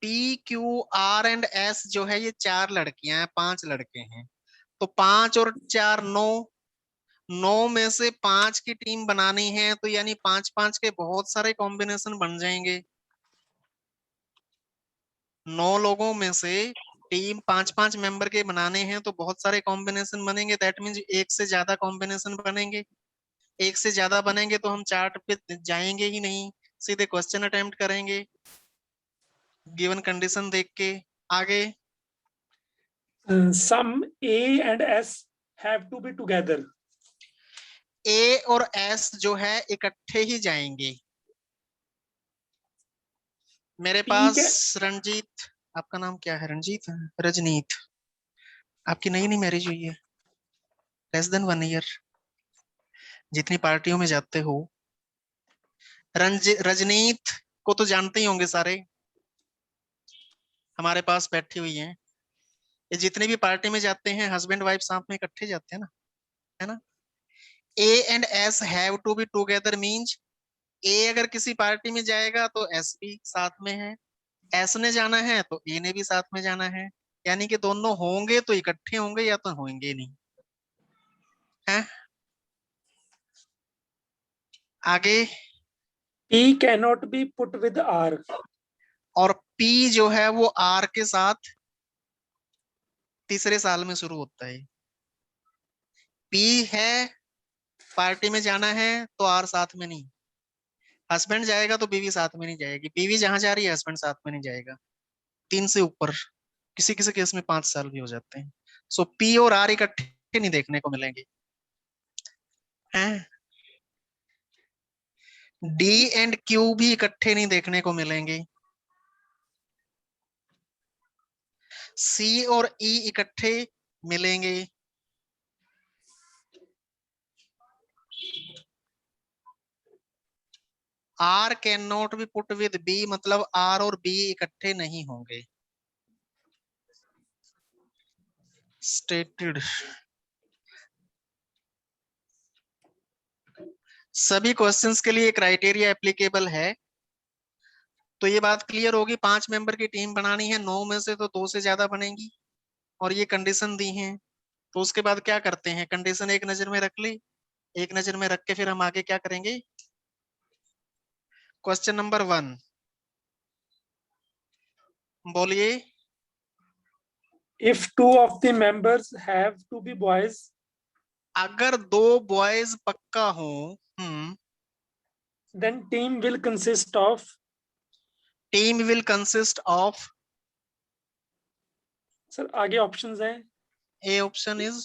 P Q R and S जो है ये 4 लड़कियां हैं, 5 लड़के हैं, तो 5 और 4 9, 9 में से 5 की टीम बनानी है, तो यानी 5 5 के बहुत सारे कॉम्बिनेशन बन जाएंगे। 9 लोगों में से टीम 5 5 मेंबर के बनाने हैं तो बहुत सारे कॉम्बिनेशन बनेंगे, दैट मीन्स एक से ज्यादा कॉम्बिनेशन बनेंगे। एक से ज्यादा बनेंगे तो हम चार्ट पे जाएंगे ही नहीं, सीधे क्वेश्चन अटेम्प्ट करेंगे गिवन कंडीशन देख के। आगे Some A and S have to be together. ए और एस जो है इकट्ठे ही जाएंगे। मेरे ठीक पास है। रंजीत, आपका नाम क्या है? रंजीत, रजनीत, आपकी नई नई मैरिज हुई है, लेस देन 1 ईयर, जितनी पार्टियों में जाते हो। रजनीत को तो जानते ही होंगे सारे, हमारे पास बैठी हुई हैं। ये जितने भी पार्टी में जाते हैं हस्बैंड वाइफ साथ में इकट्ठे जाते हैं ना, है ना। A and S have to be together means A अगर किसी पार्टी में जाएगा तो एस भी साथ में है, एस ने जाना है तो ए ने भी साथ में जाना है, यानी कि दोनों होंगे तो इकट्ठे होंगे या तो होंगे नहीं, है। आगे P cannot be put with R. और पी जो है वो आर के साथ तीसरे साल में शुरू होता है। पी है, पार्टी में जाना है तो आर साथ में नहीं, हस्बैंड जाएगा तो बीवी साथ में नहीं जाएगी, बीवी जहां जा रही है हस्बैंड साथ में नहीं जाएगा। 3 से ऊपर, किसी किसी केस में 5 साल भी हो जाते हैं। सो पी और आर इकट्ठे नहीं देखने को मिलेंगे, हैं। डी एंड क्यू भी इकट्ठे नहीं देखने को मिलेंगे। सी और ई इकट्ठे मिलेंगे। R can not be put with B, मतलब आर और बी इकट्ठे नहीं होंगे। स्टेटेड। सभी क्वेश्चंस के लिए क्राइटेरिया एप्लीकेबल है। तो ये बात क्लियर होगी, 5 मेंबर की टीम बनानी है, 9 में से तो 2 से ज्यादा बनेगी, और ये कंडीशन दी है। तो उसके बाद क्या करते हैं, कंडीशन एक नजर में रख ली, एक नजर में रख के फिर हम आगे क्या करेंगे। क्वेश्चन नंबर 1 बोलिए। If two of the members have to be boys, अगर 2 बॉयज पक्का हो, then team will consist of. Team will consist of. Sir आगे ऑप्शंस हैं, A option is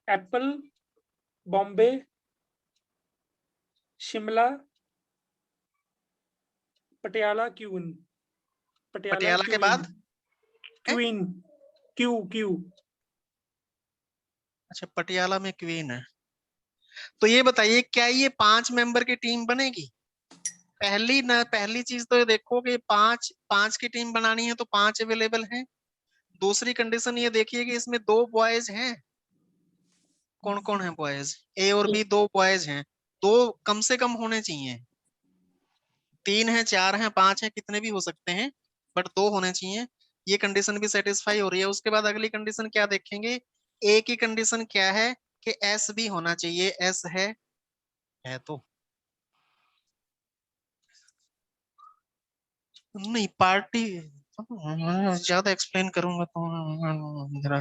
apple, Bombay, Shimla, Patiala, queen. Patiala Patiala के क्यूइन। बाद है? क्वीन। Q Q. अच्छा, पटियाला में क्वीन है। तो ये बताइए क्या ये 5 मेंबर की टीम बनेगी? पहली चीज तो ये देखो कि 5 5 की टीम बनानी है तो 5 अवेलेबल हैं। दूसरी कंडीशन ये देखिए कि इसमें 2 बॉयज हैं। कौन कौन है बॉयज? ए और बी 2 बॉयज हैं, 2 कम से कम होने चाहिए। 3 है, 4 है, 5 है, कितने भी हो सकते हैं, बट 2 होने चाहिए। ये कंडीशन भी सेटिस्फाई हो रही है। उसके बाद अगली कंडीशन क्या देखेंगे, ए की कंडीशन क्या है कि एस भी होना चाहिए, एस है तो नहीं पार्टी, ज्यादा एक्सप्लेन करूंगा तो जरा,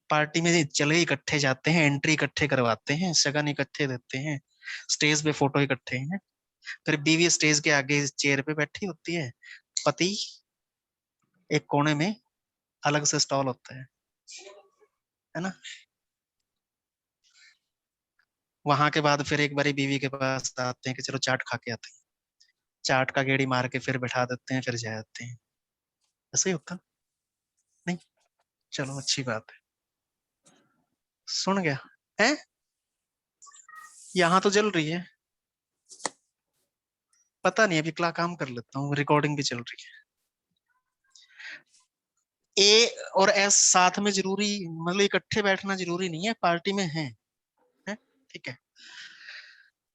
पार्टी में चले इकट्ठे जाते हैं, एंट्री इकट्ठे करवाते हैं, शगन इकट्ठे देते हैं, स्टेज पे फोटो इकट्ठे हैं, फिर बीवी स्टेज के आगे चेयर पे बैठी होती है, पति एक कोने में अलग से स्टॉल होता है ना। वहां के बाद फिर एक बारी बीवी के पास आते हैं कि चलो चाट खा के आते हैं, चाट का गेड़ी मार के फिर बैठा देते हैं, फिर जाते हैं। ऐसे ही होता नहीं? चलो अच्छी बात है, सुन गया है। यहाँ तो जल रही है, पता नहीं, अभी क्या काम कर लेता हूँ, रिकॉर्डिंग भी चल रही है। ए और एस साथ में जरूरी, मतलब इकट्ठे बैठना जरूरी नहीं है, पार्टी में है? ठीक है।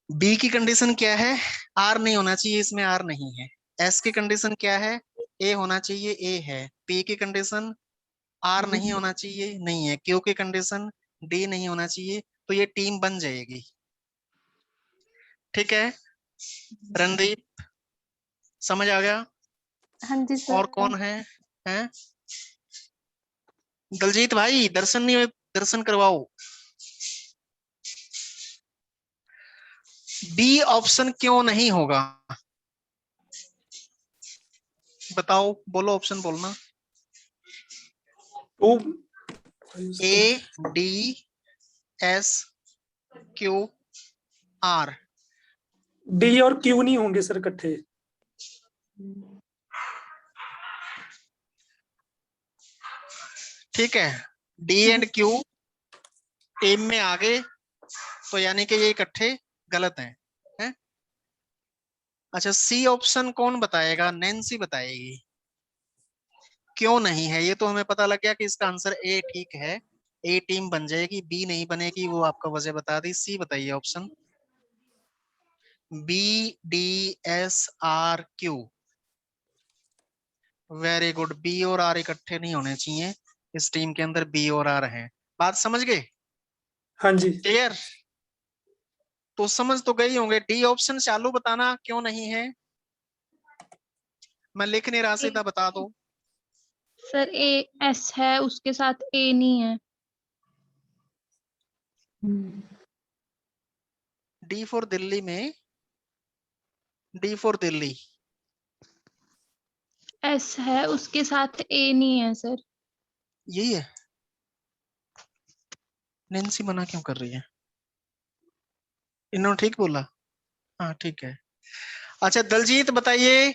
बी की कंडीशन क्या है, आर नहीं होना चाहिए, इसमें आर नहीं है, एस की कंडीशन क्या है, ए होना चाहिए, ए है। पी की कंडीशन आर नहीं होना चाहिए, नहीं है। क्यू की कंडीशन डी नहीं होना चाहिए, तो ये टीम बन जाएगी। ठीक है रणदीप, समझ आ गया? हाँ जी सर। और कौन है? हैं दलजीत भाई, दर्शन नहीं हुए, दर्शन करवाओ। बी ऑप्शन क्यों नहीं होगा, बताओ, बोलो ऑप्शन बोलना। 2 A D S Q R. D और क्यू नहीं होंगे सर इकट्ठे। ठीक है, डी एंड क्यू टीम में आगे, तो यानी कि ये इकट्ठे गलत हैं। अच्छा, सी ऑप्शन कौन बताएगा? नैन्सी बताएगी। क्यों नहीं है ये तो हमें पता लग गया कि इसका आंसर ए ठीक है, ए टीम बन जाएगी, बी नहीं बनेगी, वो आपका वजह बता दी। सी बताइए option, B D S R Q. Very good, B और आर इकट्ठे नहीं होने चाहिए, इस टीम के अंदर बी और आर हैं। बात समझ गए? हाँ जी। क्लियर? तो समझ तो गई होंगे। डी ऑप्शन चालू बताना क्यों नहीं है, मैं लिख नहीं रहा, सीधा बता दो। सर ए एस है, उसके साथ ए नहीं है। डी फॉर दिल्ली में, डी फॉर दिल्ली, एस है, उसके साथ ए नहीं है सर। यही है। नैन्सी मना क्यों कर रही है? इन्होंने ठीक बोला? हाँ ठीक है। अच्छा दलजीत बताइए,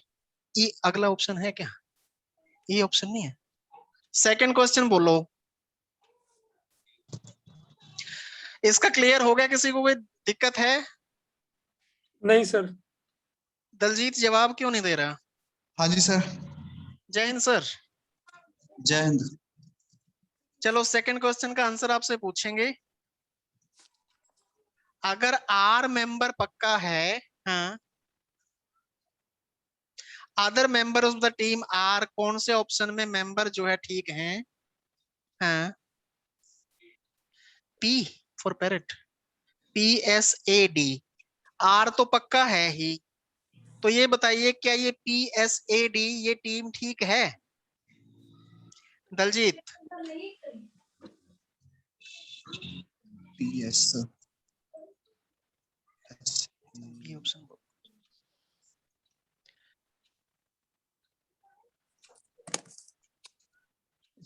ये अगला ऑप्शन है क्या? ये ऑप्शन नहीं है। सेकंड क्वेश्चन बोलो। इसका क्लियर हो गया? किसी को कोई दिक्कत है? नहीं सर। दलजीत जवाब क्यों नहीं दे रहा? हाँ जी सर। जय हिंद सर। जय हिंद। चलो सेकंड क्वेश्चन का आंसर आपसे पूछेंगे। अगर आर मेंबर पक्का है, हाँ, other member of the team R, कौन से ऑप्शन में मेंबर जो है ठीक हैं? हाँ, P for parrot, P S A D, R तो पक्का है ही, तो ये बताइए क्या ये पी एस ए डी ये टीम ठीक है? दलजीत, पी एस ये ऑप्शन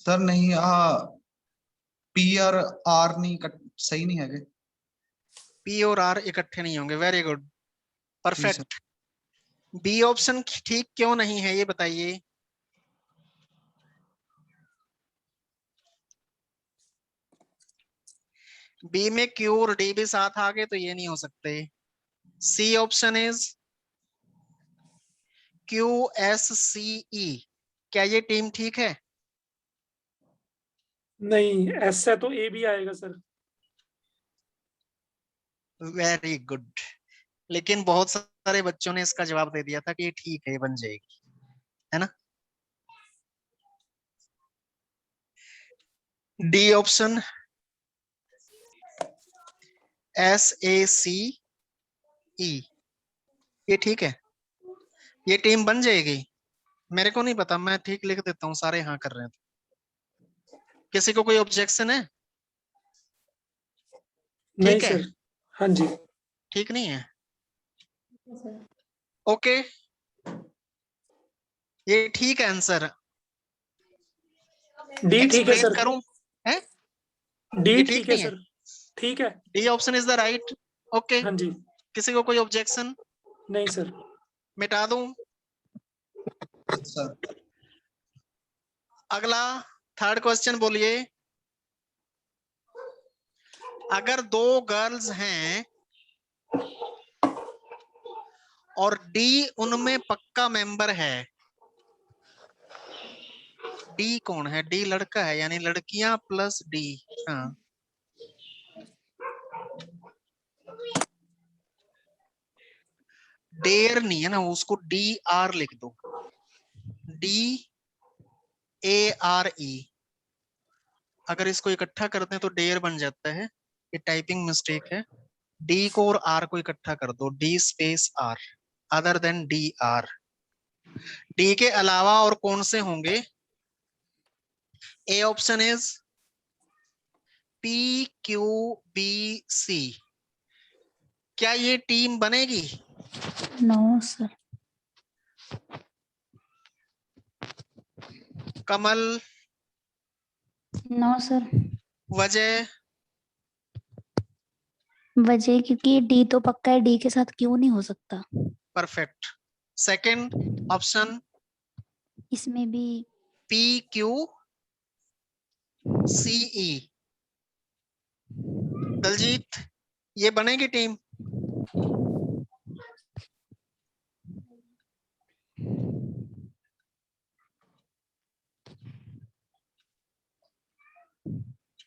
सर नहीं, पी और आर नहीं सही नहीं है। पी और आर इकट्ठे नहीं होंगे। Very good, perfect. B option ठीक क्यों नहीं है ये बताइए। बी में क्यू और डी भी साथ आ गए तो ये नहीं हो सकते। C option is Q S C E, क्या ये टीम ठीक है? नहीं, एस है तो ए भी आएगा सर। वेरी गुड, लेकिन बहुत सारे बच्चों ने इसका जवाब दे दिया था कि ये ठीक है, ये बन जाएगी, है ना। डी ऑप्शन एस ए सी ई, ये ठीक है, ये टीम बन जाएगी। मेरे को नहीं पता, मैं ठीक लिख देता हूँ, सारे हाँ कर रहे हैं। किसी को कोई ऑब्जेक्शन है? नहीं ठीक है, सर। हाँ जी। ठीक नहीं है, ओके, ये ठीक है आंसर। डी ठीक है एक्सप्लेन सर। करूं? है डी ये ठीक ठीक है नहीं है? सर। ठीक है। D option is the right. Okay, हाँ जी। किसी को कोई ऑब्जेक्शन? नहीं सर। मिटा दूं? सर अगला थर्ड क्वेश्चन बोलिए। अगर दो गर्ल्स हैं और डी उनमें पक्का मेंबर है, डी कौन है? डी लड़का है, यानी लड़कियां प्लस डी। हाँ, डेयर नहीं है ना, उसको DR लिख दो, DARE। अगर इसको इकट्ठा करते हैं तो डेयर बन जाता है, ये टाइपिंग मिस्टेक है। डी को और आर को इकट्ठा कर दो, D space R, other than DR। D के अलावा और कौन से होंगे? A option is PQBC। क्या ये टीम बनेगी? No sir. Kamal, no sir. वजह, वजह क्योंकि डी तो पक्का है, डी के साथ क्यों नहीं हो सकता। परफेक्ट। सेकंड ऑप्शन इसमें भी PQCE। दलजीत, ये बनेगी टीम?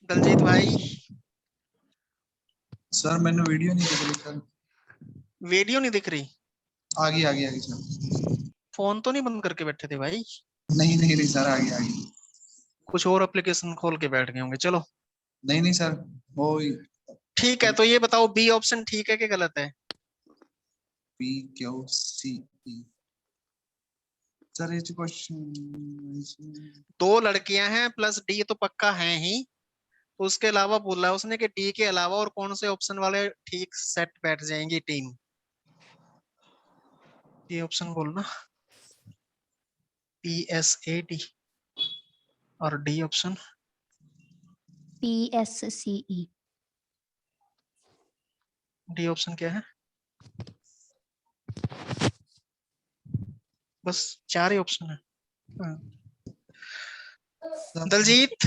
दलजीत भाई, सर मैंने वीडियो नहीं देख रही सर। वीडियो नहीं दिख रही? आगे आगे आगे सर। फोन तो नहीं बंद करके बैठे थे भाई? नहीं नहीं नहीं सर, आगे आगे। कुछ और एप्लीकेशन खोल के बैठ गए होंगे। चलो नहीं नहीं सर, वो ठीक है, तो ये बताओ बी ऑप्शन ठीक है कि गलत है? PQCE सर, ये क्वेश्चन। दो लड़कियां हैं प्लस डी तो पक्का है ही, तो उसके अलावा बोला उसने कि डी के अलावा और कौन से ऑप्शन वाले ठीक सेट बैठ जाएंगी टीम। ये ऑप्शन बोलना, PSAD और D option PSCE। D option क्या है? बस 4 ही ऑप्शन है। दलजीत,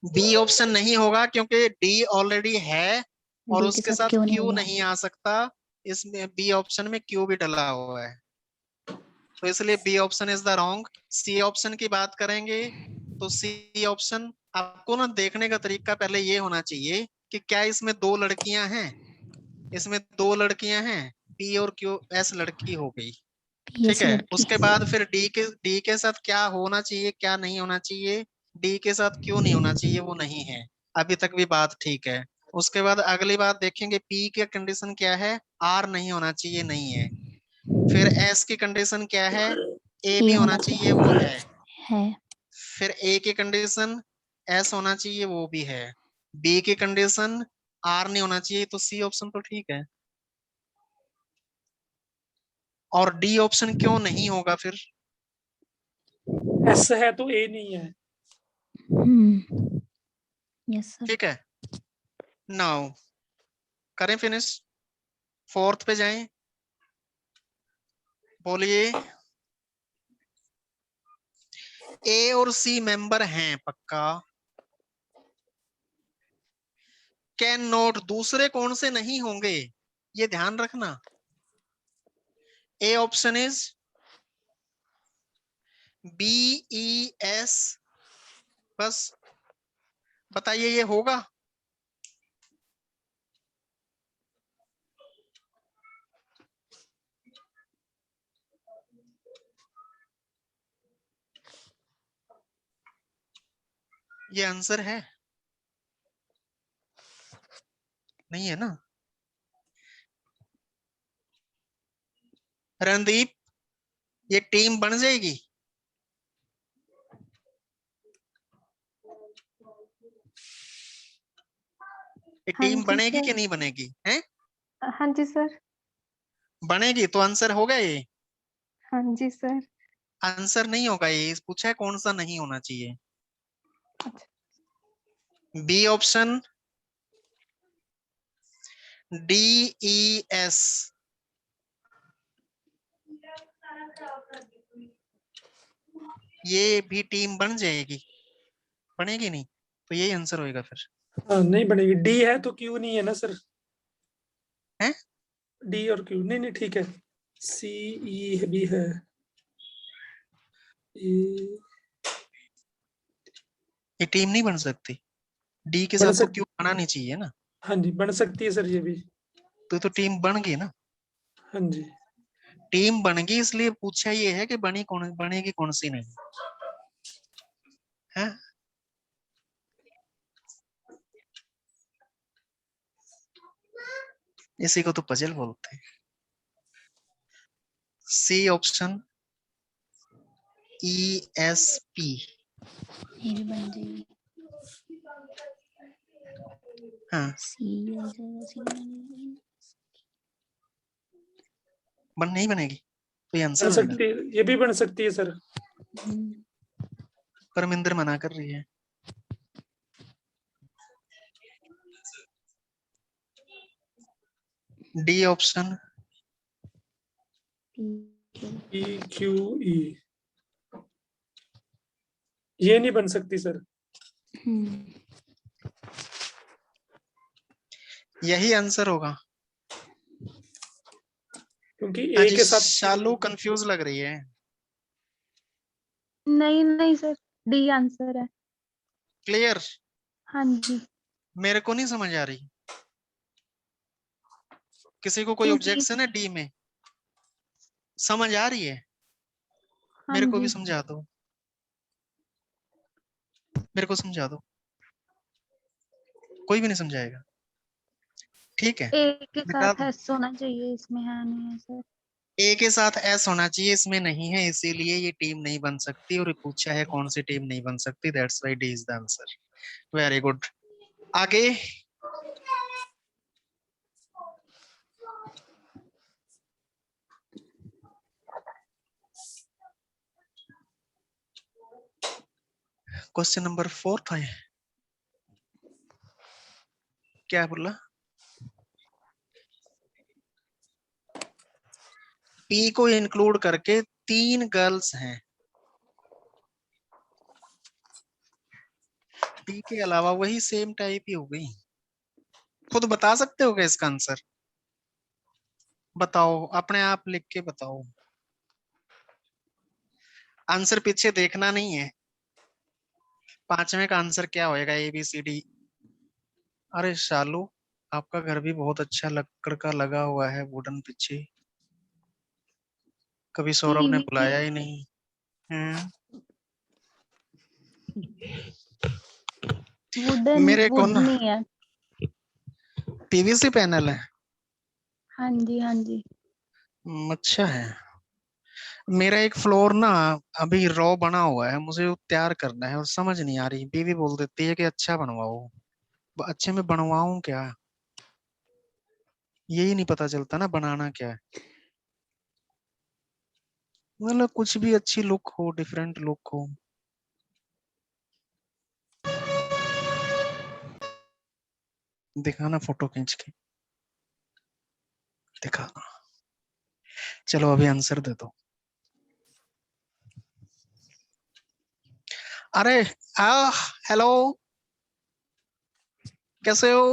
बी ऑप्शन नहीं होगा क्योंकि डी ऑलरेडी है और D के उसके साथ क्यों क्यू होगा? नहीं आ सकता। इसमें बी ऑप्शन में क्यू भी डला हुआ है, तो इसलिए B option is the wrong. C option की बात करेंगे तो सी ऑप्शन, आपको ना देखने का तरीका पहले ये होना चाहिए कि क्या इसमें दो लड़कियां हैं। इसमें दो लड़कियां हैं, P और QS लड़की हो गई, ठीक है। उसके बाद फिर डी के साथ क्या होना चाहिए क्या नहीं होना चाहिए, डी के साथ क्यों नहीं होना चाहिए, वो नहीं है। अभी तक भी बात ठीक है। उसके बाद अगली बात देखेंगे, पी की कंडीशन क्या है, आर नहीं होना चाहिए, नहीं है। फिर एस की कंडीशन क्या है, ए भी होना चाहिए, वो है। फिर ए की कंडीशन एस होना चाहिए, वो भी है। बी की कंडीशन आर नहीं होना चाहिए, तो सी ऑप्शन तो ठीक है। और डी ऑप्शन क्यों नहीं होगा फिर? S है तो A नहीं है। Yes sir. ठीक है, नाउ करें फिनिश, फोर्थ पे जाएं। बोलिए, ए और सी मेंबर हैं पक्का। कैन नॉट, दूसरे कौन से नहीं होंगे, ये ध्यान रखना। ए ऑप्शन इज BES। बस बताइए ये होगा? ये आंसर है? नहीं है ना। रणदीप, ये टीम बन जाएगी? ये हाँ टीम जी बनेगी सर। कि नहीं बनेगी हैं? हाँ जी सर। बनेगी तो आंसर होगा ये? हाँ जी सर। आंसर नहीं होगा ये, पूछा है कौन सा नहीं होना चाहिए। बी ऑप्शन DES, ये भी टीम बन जाएगी? बनेगी नहीं, तो यही आंसर होएगा फिर। हाँ, नहीं बनेगी। D है तो Q नहीं है ना सर। हैं? D और Q नहीं नहीं ठीक है। C E भी है। ये टीम नहीं बन सकती, डी के बन साथ तो सक क्यों बना नहीं चाहिए ना, हाँ जी, बन सकती है सर ये भी। तो टीम बन गई ना। हाँ जी। टीम बन गई, इसलिए पूछा ये है कि बनेगी कौन सी नहीं है। इसी को तो पजल बोलते हैं। C option ESP। ये भी बन जाएगी। हाँ, सी हो जाएगा, सी बनेगी। नहीं बनेगी तो ये बन आंसर सकती है, ये भी बन सकती है सर। परमिंदर मना कर रही है। डी ऑप्शन PQE ये नहीं बन सकती सर। यही आंसर होगा। क्योंकि हाँ ए जी, के साथ शालू कंफ्यूज लग रही है। नहीं नहीं सर, डी आंसर है। क्लियर? हाँ जी। मेरे को नहीं समझ आ रही। किसी को कोई क्योंकि ऑब्जेक्शन है डी में? समझ आ रही है? हाँ मेरे को भी जी, समझा दो, मेरे को समझा दो। कोई भी नहीं समझाएगा। ठीक है, ए के बता साथ दो। एस होना चाहिए, इसमें है नहीं है सर। ए के साथ एस होना चाहिए, इसमें नहीं है, इसीलिए ये टीम नहीं बन सकती। और पूछा है कौन सी टीम नहीं बन सकती, that's why D is the answer. Very good. आगे क्वेश्चन नंबर 4 था। क्या बोला? पी को इंक्लूड करके 3 गर्ल्स हैं। पी के अलावा वही सेम टाइप ही हो गई। खुद बता सकते हो क्या इसका आंसर? बताओ, अपने आप लिख के बताओ। आंसर पीछे देखना नहीं है। 5वें का आंसर क्या होएगा? ABCD। अरे शालू, आपका घर भी बहुत अच्छा लकड़ का लगा हुआ है, वुडन पीछे। कभी सौरभ ने पीवीसी, बुलाया ही नहीं। मेरे को वुड ना नहीं है। PVC पैनल है। हाँ जी हाँ जी। अच्छा है। मेरा एक फ्लोर ना अभी रॉ बना हुआ है, मुझे वो तैयार करना है और समझ नहीं आ रही। बीवी बोल देती है कि अच्छा बनवाओ, अच्छे में बनवाऊं क्या? यही नहीं पता चलता ना बनाना क्या है। मतलब कुछ भी अच्छी लुक हो, डिफरेंट लुक हो। दिखाना फोटो खींच के, दिखाना। चलो अभी आंसर दे दो। अरे हेलो, कैसे हो?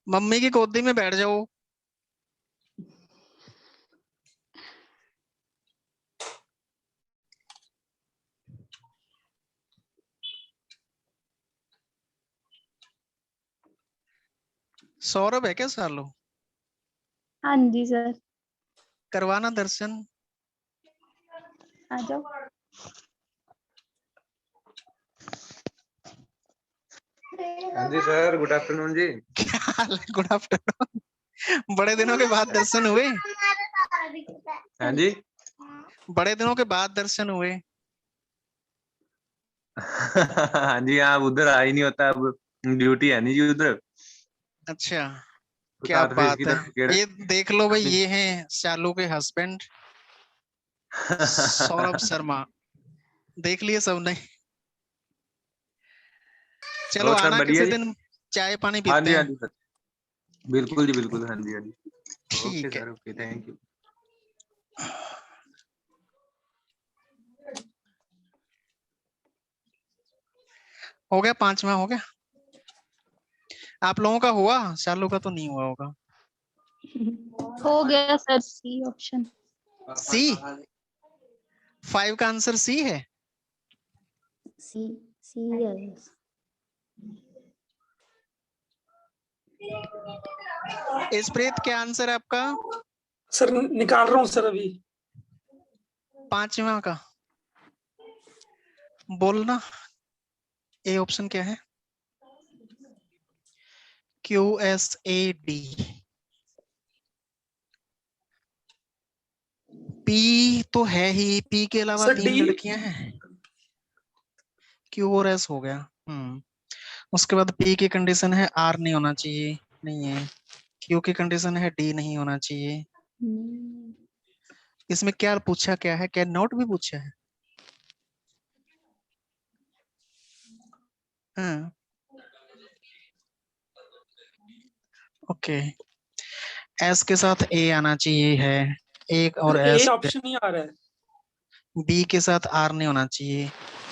मम्मी की गोदी में बैठ जाओ। सौरभ है क्या सालो? हाँ जी सर, करवाना दर्शन। आ जाओ। हाँ जी सर, गुड आफ्टरनून जी। Good afternoon. बड़े दिनों के बाद दर्शन हुए। हाँ जी। बड़े दिनों के बाद दर्शन हुए। हाँ जी, आप उधर आ ही नहीं होता, अब ड्यूटी है नहीं जी उधर। अच्छा, तो क्या फिर बात इसकी है। तरफ गेड़ ये देख लो भाई, अपनी। ये हैं शालू के हस्बैंड सौरभ शर्मा। देख लिए सबने। चलो और सब आना बढ़िया किसी जी। दिन, चाय पानी हाँ पीते जी हाँ हैं। जी सर, बिल्कुल जी बिल्कुल। हाँ जी हाँ जी। ओके ठीक है। Sir, okay, thank you. हो गया, 5वां हो गया। आप लोगों का हुआ, शालू का तो नहीं हुआ होगा। हो गया सर, सी ऑप्शन। सी 5 का आंसर सी है। सी सी है। इस्प्रीत क्या आंसर है आपका? सर निकाल रहा हूँ सर अभी। 5वां का बोलना। ए ऑप्शन क्या है? QSAD। पी तो है ही, पी के अलावा सर 3 डी। लड़कियां हैं। Q और S हो गया। उसके बाद P की कंडीशन है R नहीं होना चाहिए, नहीं है। Q की कंडीशन है D नहीं होना चाहिए। इसमें क्या पूछा, क्या है, क्या नॉट भी पूछा है? हाँ, ओके। S के साथ A आना चाहिए है, एक और ए S। ऑप्शन ही आ रहा है। B के साथ R नहीं होना चाहिए।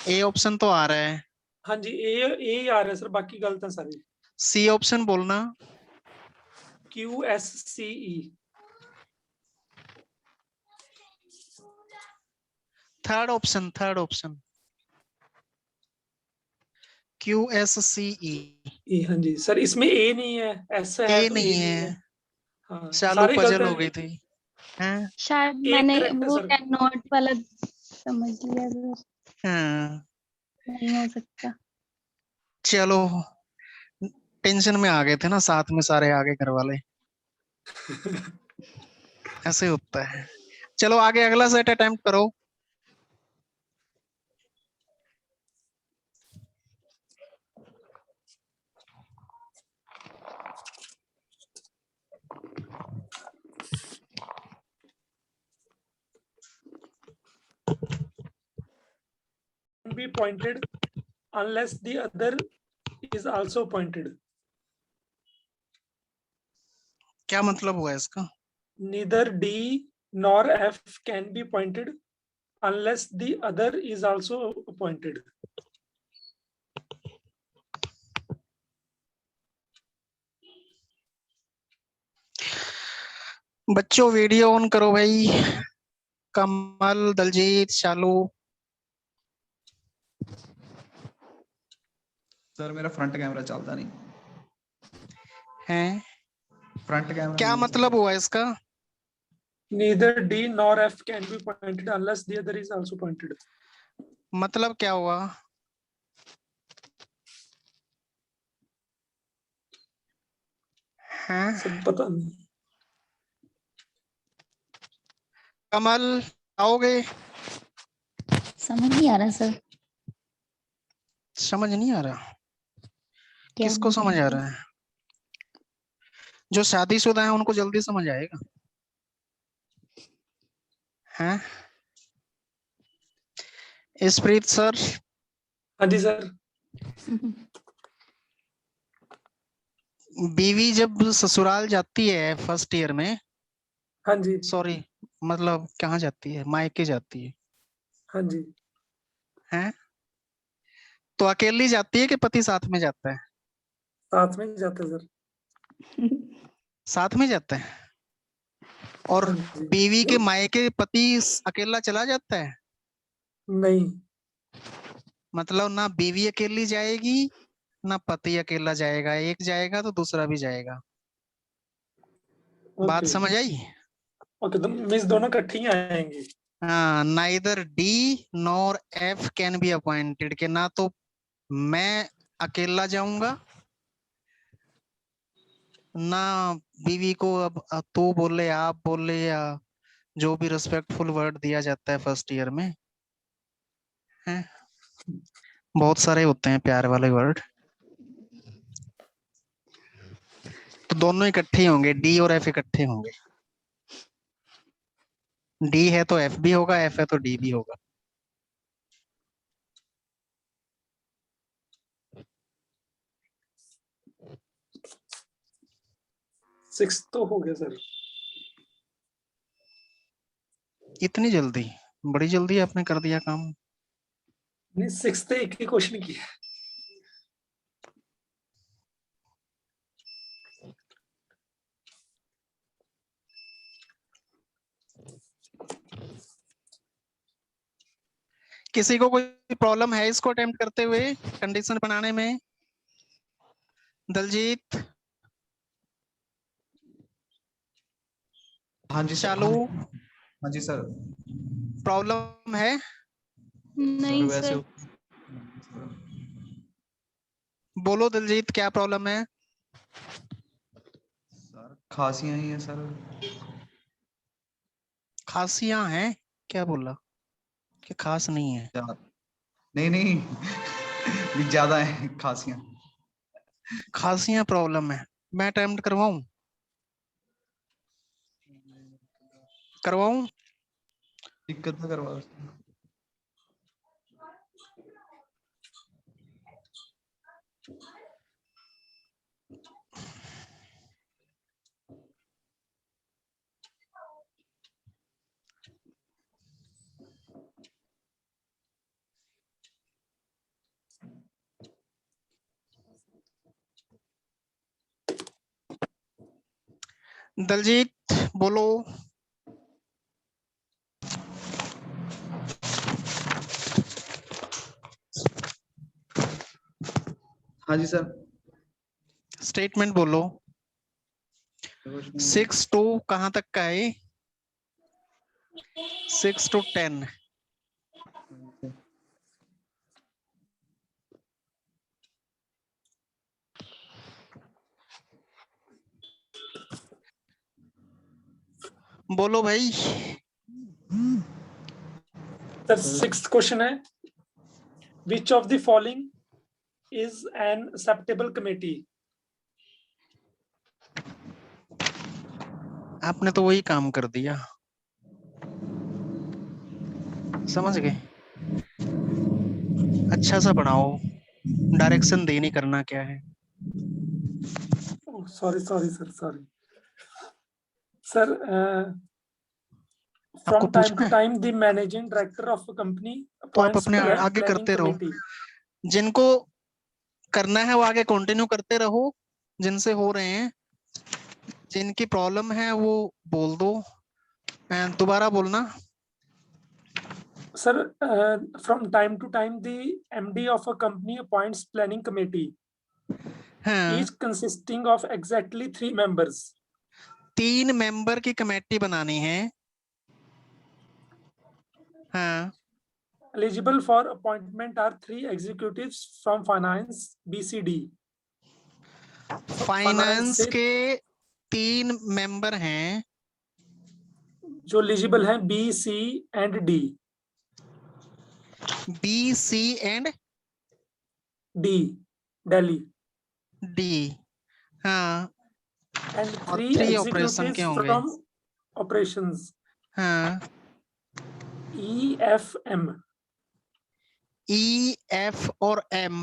A ऑप्शन तो आ रहा है। हाँ जी, ए ही आ रहा है सर, बाकी गलत है सारे। C ऑप्शन बोलना। QSCE। Third option, third option QSCE। हाँ जी सर, इसमें ए नहीं है, एस है ए तो नहीं ए नहीं है। है। हाँ चालू सारे गलत पजल हो है। गई थी। हैं? शायद एक मैंने correct है वो सर। कैन नॉट वाला समझ लिया सर, हाँ, नहीं हो सकता। चलो, टेंशन में आ गए थे ना, साथ में सारे आगे घर वाले। ऐसे होता है। चलो आगे अगला सेट अटेम्प्ट करो। Be pointed unless the other is also pointed. क्या मतलब हुआ इसका? Neither D nor F can be pointed unless the other is also pointed. बच्चों वीडियो ऑन करो भाई। कमल, दलजीत, शालू। सर मेरा फ्रंट कैमरा चलता नहीं, हैं? फ्रंट कैमरा क्या नहीं मतलब हुआ इसका? Neither D nor F can be pointed unless the other is also pointed. मतलब क्या हुआ? हैं? सब पता नहीं। कमल आओगे? समझ नहीं आ रहा सर। समझ नहीं आ रहा? क्या किसको बोल समझ रहे आ हैं? रहा है? जो शादीशुदा है उनको जल्दी समझ आएगा। हैं? इस्प्रीत सर, हाँ जी सर। बीवी जब ससुराल जाती है फर्स्ट ईयर में, हाँ जी। सॉरी मतलब कहाँ जाती है? मायके जाती है। हाँ जी। हैं? तो अकेली जाती है कि पति साथ में जाता है? साथ में जाते सर। साथ में जाता है। और हाँ जी। बीवी के मायके पति अकेला चला जाता है? नहीं। मतलब ना बीवी अकेली जाएगी ना पति अकेला जाएगा, एक जाएगा तो दूसरा भी जाएगा। बात ओके। समझ आई? ओके, तो मिस दोनों इकट्ठी ही आएंगी। हाँ, neither D nor F can be appointed, के ना तो मैं अकेला जाऊंगा ना बीवी को अब तू बोले, आप बोले, या जो भी रिस्पेक्टफुल वर्ड दिया जाता है फर्स्ट ईयर में है। बहुत सारे होते हैं प्यार वाले वर्ड। तो दोनों इकट्ठे होंगे, डी और एफ इकट्ठे होंगे। डी है तो एफ भी होगा, एफ है तो डी भी होगा। सिक्स तो हो गया सर। इतनी जल्दी? बड़ी जल्दी आपने कर दिया काम। नहीं, सिक्स तो एक ही क्वेश्चन किया। किसी को कोई प्रॉब्लम है इसको अटेम्प्ट करते हुए, कंडीशन बनाने में? दलजीत, हाँ जी सर। चालू। हाँ जी सर। प्रॉब्लम है? नहीं वैसे सर। बोलो दिलजीत, क्या प्रॉब्लम है? सर खांसियां ही है सर। खांसियां हैं? क्या बोला कि खास नहीं है? नहीं नहीं ज्यादा है खांसियां। खांसियां प्रॉब्लम है। मैं अटेम्प्ट करवाऊं? करवाऊं? दिक्कत ना करवा। दलजीत बोलो। हाँ जी सर। स्टेटमेंट बोलो। 6 to कहां तक का है? 6 to 10। बोलो भाई। सर 6th क्वेश्चन है, which of the following is an acceptable committee? आपने तो वही काम कर दिया, समझ गए? अच्छा सा बनाओ, डायरेक्शन दे नहीं करना क्या है। Sorry sorry sir, sorry sir. आपको फ्रॉम टाइम पूछना टू है time the managing director of company तो आप अपॉइंट्स अपने आगे प्लानिंग करते रहो। कमेटी। जिनको करना है वो आगे कंटिन्यू करते रहो, जिनसे हो रहे हैं। जिनकी प्रॉब्लम है वो बोल दो, दोबारा बोलना। Sir, from time to time, the MD of a company appoints planning committee, हाँ, each consisting of exactly 3 members. 3 member की कमेटी बनानी है। हाँ, Eligible for appointment are 3 executives from finance, BCD. Finance से के 3 मेंबर हैं। जो एलिजिबल हैं B, C and D. B, C and D, Delhi. D. हाँ, And और 3 3 ऑपरेशन के executives होंगे। from operations, हाँ, E, F, M. ई, एफ और M.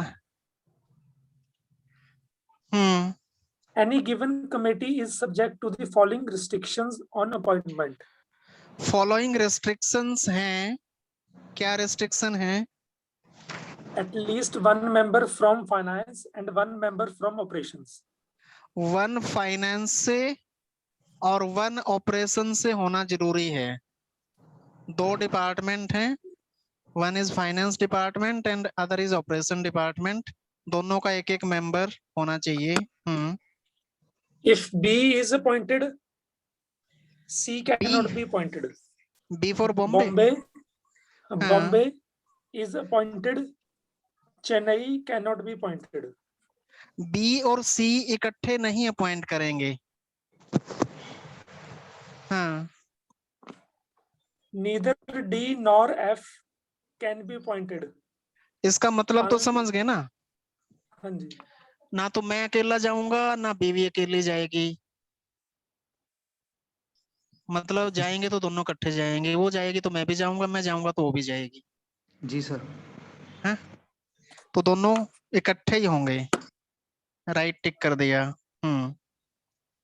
Any given committee is subject to the following restrictions on appointment. Following restrictions हैं। क्या restriction है? At least 1 member from finance and 1 member from operations. 1 finance से और 1 operation से होना जरूरी है। 2 डिपार्टमेंट हैं, 1 is finance department and other is operation department. दोनों का एक एक मेंबर होना चाहिए। If B is appointed, C cannot be appointed. B for Bombay. Bombay is appointed, Chennai cannot be appointed. B और सी इकट्ठे नहीं अपॉइंट करेंगे। हाँ, Neither D nor F can be appointed. इसका मतलब तो समझ गए ना? हाँ जी। ना तो मैं अकेला जाऊंगा ना बीवी अकेली जाएगी। मतलब जाएंगे तो दोनों इकट्ठे जाएंगे, वो जाएगी तो मैं भी जाऊंगा, मैं जाऊंगा तो वो भी जाएगी। जी सर। हैं? तो दोनों इकट्ठे ही होंगे। राइट टिक कर दिया।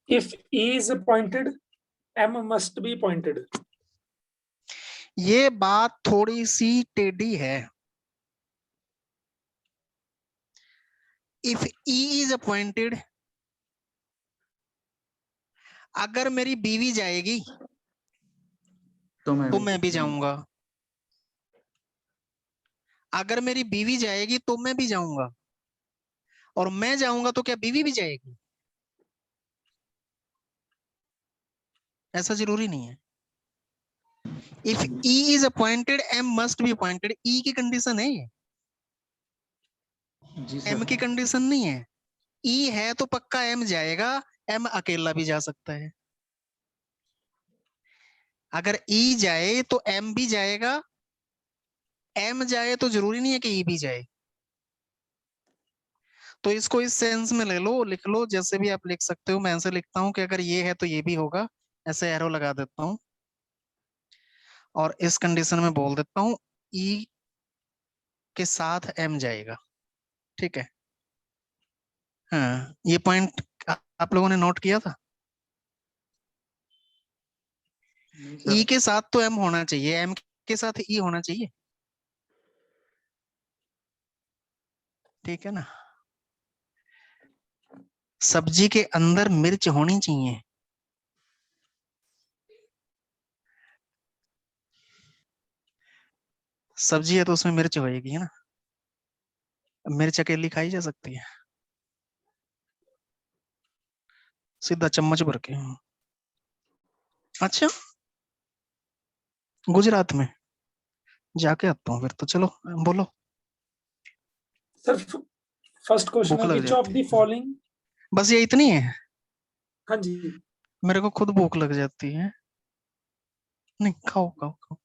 If E is appointed, M must be appointed. ये बात थोड़ी सी टेढ़ी है। इफ E इज अपॉइंटेड, अगर मेरी बीवी जाएगी तो तो मैं भी जाऊंगा। अगर मेरी बीवी जाएगी तो मैं भी जाऊंगा, और मैं जाऊंगा तो क्या बीवी भी जाएगी? ऐसा जरूरी नहीं है। If E is appointed, M must be appointed. E की कंडीशन है ये, जी M सर। की कंडीशन नहीं है। E है तो पक्का M जाएगा, M अकेला भी जा सकता है। अगर E जाए तो M भी जाएगा, M जाए तो जरूरी नहीं है कि E भी जाए। तो इसको इस सेंस में ले लो, लिख लो, जैसे भी आप लिख सकते हो। मैं ऐसे लिखता हूं कि अगर ये है तो ये भी होगा, ऐसे एरो लगा देता हूं और इस कंडीशन में बोल देता हूं E के साथ M जाएगा। ठीक है, हाँ, ये पॉइंट आप लोगों ने नोट किया था। नहीं E सर। के साथ तो M होना चाहिए, M के साथ E होना चाहिए। ठीक है ना। सब्जी के अंदर मिर्च होनी चाहिए। सब्जी है तो उसमें मिर्च होएगी, है ना। मिर्च अकेली खाई जा सकती है? सीधा चम्मच भर के। अच्छा, गुजरात में जाके आता हूँ फिर तो। चलो बोलो। सर फर्स्ट क्वेश्चन भूख है, लग विच ऑफ जाती द है। फॉलोइंग। बस ये इतनी है? हाँ जी। मेरे को खुद भूख लग जाती है। नहीं, खाओ खाओ खाओ,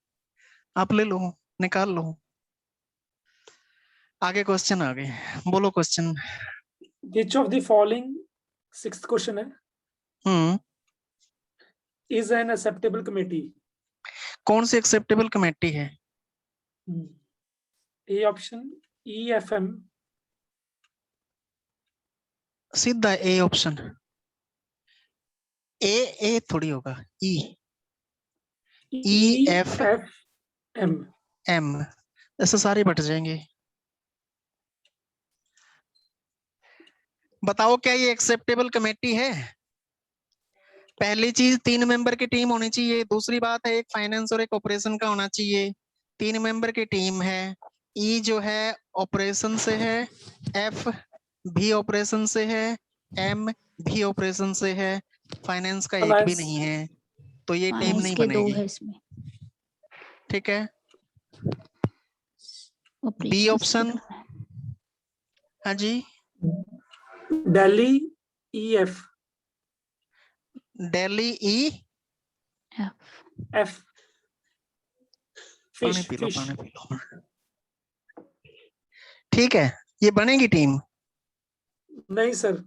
आप ले लो, निकाल लो। आगे क्वेश्चन आ गए, बोलो question. Which of the following, sixth question है, इज एन एक्सेप्टेबल कमेटी। कौन सी एक्सेप्टेबल कमेटी है? ए ऑप्शन EFM, सीधा ए ऑप्शन। ए थोड़ी होगा, ई। EF EFM। M, ऐसे सारे बट जाएंगे। बताओ क्या ये एक्सेप्टेबल कमेटी है? पहली चीज, 3 मेंबर की टीम होनी चाहिए। दूसरी बात है, एक फाइनेंस और एक ऑपरेशन का होना चाहिए। 3 मेंबर की टीम है। ई जो है ऑपरेशन से है, F भी ऑपरेशन से है, M भी ऑपरेशन से है, फाइनेंस का एक भी फाइनेंस। नहीं है, तो ये टीम फाइनेंस नहीं के 2 बनेगी। है इसमें। ठीक है, बी ऑपरेशंस के ऑप्शन। 2 है। हाँ जी, दिल्ली EF दिल्ली ई। F। पानी फिश पी लो, फिश। पानी पी लो। ठीक है, ये बनेगी टीम। नहीं सर।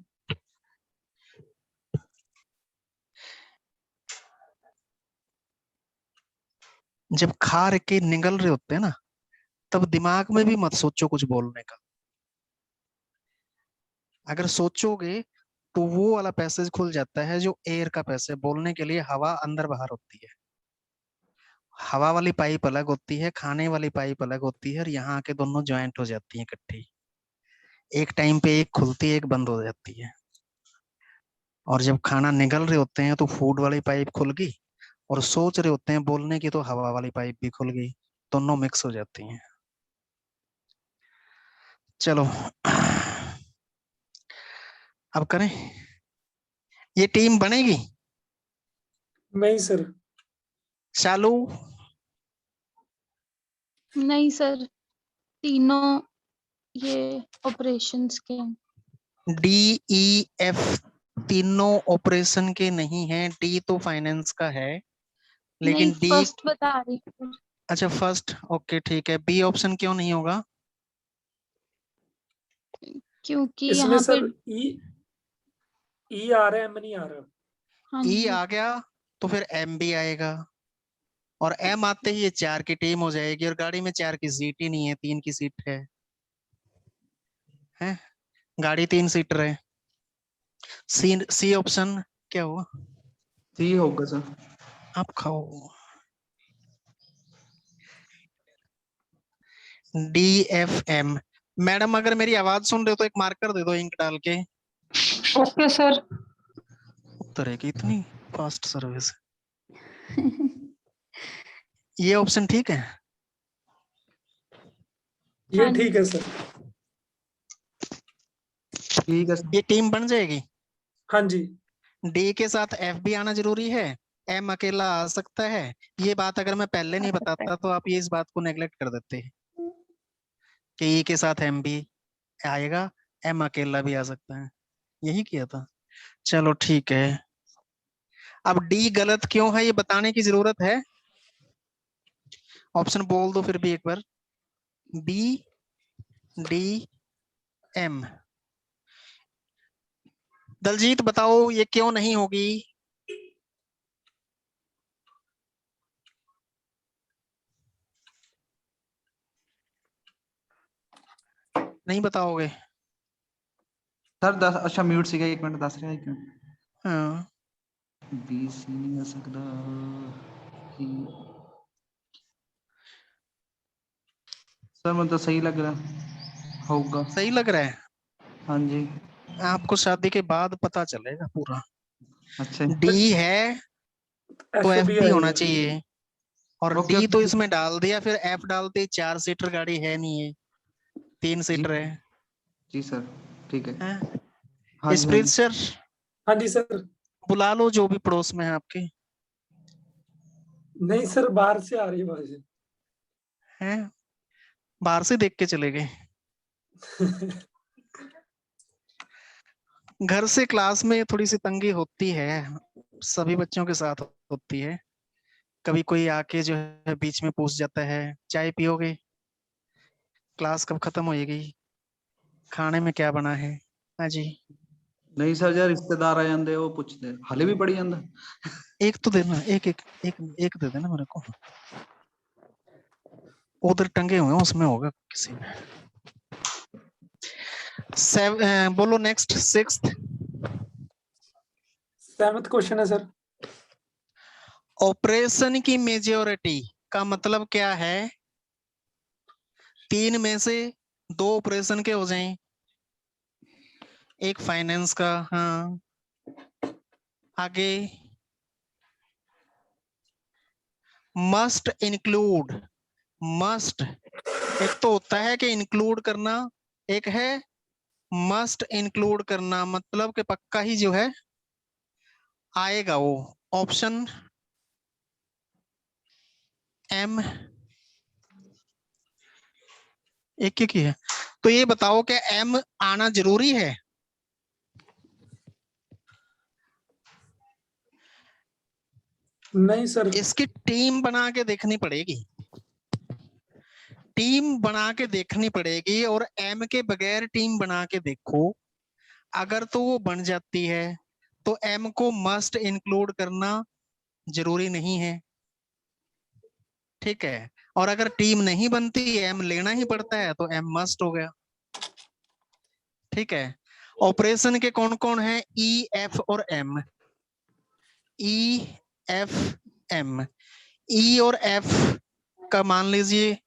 जब खा के निगल रहे होते हैं ना, तब दिमाग में भी मत सोचो कुछ बोलने का। अगर सोचोगे तो वो वाला पैसेज खुल जाता है जो एयर का पैसेज। बोलने के लिए हवा अंदर बाहर होती है। हवा वाली पाइप अलग होती है, खाने वाली पाइप अलग होती है, और यहाँ आके दोनों ज्वाइंट हो जाती हैं इकट्ठी। एक टाइम पे एक खुलती है, एक बंद हो जाती है। और जब खाना निगल रहे होते हैं तो फूड वाली पाइप खुल गई, और सोच रहे होते हैं बोलने की तो हवा वाली पाइप भी खुल गई, दोनों मिक्स हो जाती हैं। चलो अब करें, ये टीम बनेगी? नहीं सर। चालू। नहीं सर, तीनों ये ऑपरेशंस के हैं। DEF तीनों ऑपरेशन के नहीं हैं। डी तो फाइनेंस का है, लेकिन नहीं, डी। फर्स्ट बता रही हूँ। अच्छा फर्स्ट, ओके ठीक है। बी ऑप्शन क्यों नहीं होगा? क्योंकि इसमें यहाँ पे सर E आ रहा है, M नहीं आ रहा। हाँ ई जी, आ गया तो फिर M भी आएगा, और M आते ही ये 4 की टीम हो जाएगी। और गाड़ी में 4 की सीट ही नहीं है, 3 की सीट है, हैं? गाड़ी 3 सीटर है। सी ऑप्शन क्या हुआ? सी होगा सर। आप खाओ। DFM। मैडम अगर मेरी आवाज सुन रहे हो तो एक मार्कर दे दो इंक डाल के। Okay sir. उतरे की इतनी फास्ट सर्विस। ये ऑप्शन ठीक है? ये हाँ ठीक जी। है सर। ठीक है सर। ये टीम बन जाएगी। हाँ जी। डी के साथ F भी आना जरूरी है, एम अकेला आ सकता है। ये बात अगर मैं पहले नहीं आ सकता है। बताता तो आप ये इस बात को नेग्लेक्ट कर देते कि ई के साथ एम भी आएगा, एम अकेला भी आ सकता है, यही किया था। चलो ठीक है, अब डी गलत क्यों है ये बताने की जरूरत है? ऑप्शन बोल दो फिर भी एक बार। B, D, M. दलजीत बताओ ये क्यों नहीं होगी? नहीं बताओगे? सर 10 अच्छा म्यूट सीगा, 1 मिनट दस रहा, 1 मिनट। हाँ, बी सी नहीं हो सकता। सर मुझे तो सही लग रहा होगा। सही लग रहा है। हाँ जी। आपको शादी के बाद पता चलेगा पूरा। अच्छा डी है तो एफ भी भी होना आएगा। चाहिए, और ओके डी तो ओके। इसमें डाल दिया, फिर एफ डालते 4 सीटर गाड़ी है नहीं है, 3 जी सीटर है। जी सर, ठीक है। हैं? हाँ जी हाँ स्प्रीत जी। सर हाँ जी सर। बुला लो जो भी पड़ोस में है आपके। नहीं सर, बाहर से आ रही है आवाज। हैं? बाहर से देख के चले गए। घर से क्लास में थोड़ी सी तंगी होती है, सभी बच्चों के साथ होती है। कभी कोई आके जो है बीच में पूछ जाता है चाय पियोगे, क्लास कब खत्म होएगी, खाने में क्या बना है। हाँ जी, नहीं सर, जो रिश्तेदार आ जाते वो पूछते हाले भी पड़ी जाता। एक तो देना, एक एक एक एक दे देना मेरे को। उधर टंगे हुए हैं उसमें होगा किसी में। बोलो नेक्स्ट, 6th। 7th क्वेश्चन है सर। ऑपरेशन की मेजोरिटी का मतलब क्या है? 3 में से 2 ऑपरेशन के हो जाएं, एक फाइनेंस का। हाँ, आगे मस्ट इंक्लूड। मस्ट एक तो होता है कि इंक्लूड करना, एक है मस्ट इंक्लूड करना, मतलब कि पक्का ही जो है आएगा वो। ऑप्शन एम, एक ही है। तो ये बताओ कि एम आना जरूरी है? नहीं सर। इसकी टीम बना के देखनी पड़ेगी, टीम बना के देखनी पड़ेगी, और एम के बगैर टीम बना के देखो, अगर तो वो बन जाती है तो एम को मस्ट इंक्लूड करना जरूरी नहीं है, ठीक है। और अगर टीम नहीं बनती, एम लेना ही पड़ता है, तो एम मस्ट हो गया, ठीक है। ऑपरेशन के कौन कौन है? ई, एफ और एम। ई, एफ, एम। ई और एफ का मान लीजिए